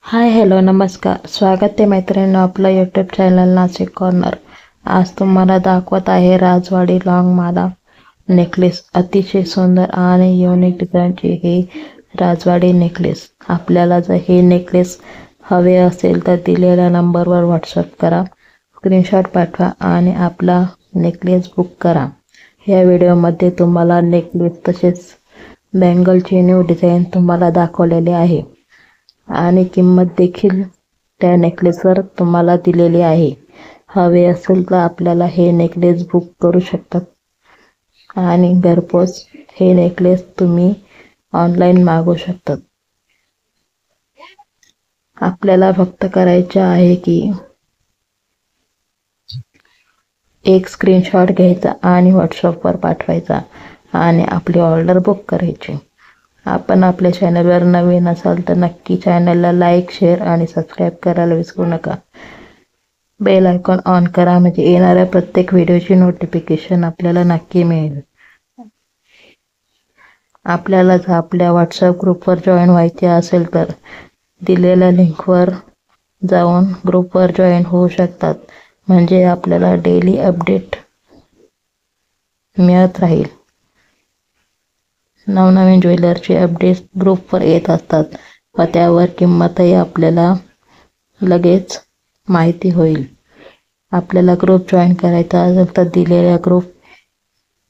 Hi hello नमस्कार. स्वागत आहे मैत्रिणींनो आपलं यूट्यूब चॅनल नाशिक कॉर्नर. आज तुम्हाला दाखवत आहे राजवाडी लॉंग माला नेकलेस. अतिशय सुंदर आणि युनिक डिझाईनचे हे राजवाडी नेकलेस. आपल्याला जर हे नेकलेस हवे असेल तर दिलेल्या नंबरवर व्हॉट्सअप करा, स्क्रीनशॉट पाठवा आणि आपला नेकलेस बुक करा. या व्हिडिओमध्ये तुम्हाला नेकलेस तसेच बँगलची न्यू डिझाईन तुम्हाला दाखवलेले आहे आणि किंमत देखील त्या नेकलेसवर तुम्हाला दिलेली आहे. हवे असेल तर आपल्याला हे नेकलेस बुक करू शकतात आणि घरपोच हे नेकलेस तुम्ही ऑनलाईन मागवू शकतात. आपल्याला फक्त करायचे आहे की एक स्क्रीनशॉट घ्यायचा आणि व्हॉट्सअपवर पाठवायचा आणि आपली ऑर्डर बुक करायची. आपण आपल्या चॅनलवर नवीन असाल तर नक्की चॅनलला लाईक, शेअर आणि सबस्क्राईब करायला विसरू नका. बेल आयकॉन ऑन करा म्हणजे येणाऱ्या प्रत्येक व्हिडिओची नोटिफिकेशन आपल्याला नक्की मिळेल. आपल्याला जर आपल्या व्हॉट्सअप ग्रुपवर जॉईन व्हायचे असेल तर दिलेल्या लिंकवर जाऊन ग्रुपवर जॉईन होऊ शकतात, म्हणजे आपल्याला डेली अपडेट मिळत राहील. नवनवीन ज्वेलरचे अपडेट्स ग्रुपवर येत असतात व त्यावर किंमतही आपल्याला लगेच माहिती होईल. आपल्याला ग्रुप जॉईन करायचा असेल तर दिलेल्या ग्रुप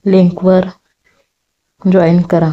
लिंकवर जॉईन करा.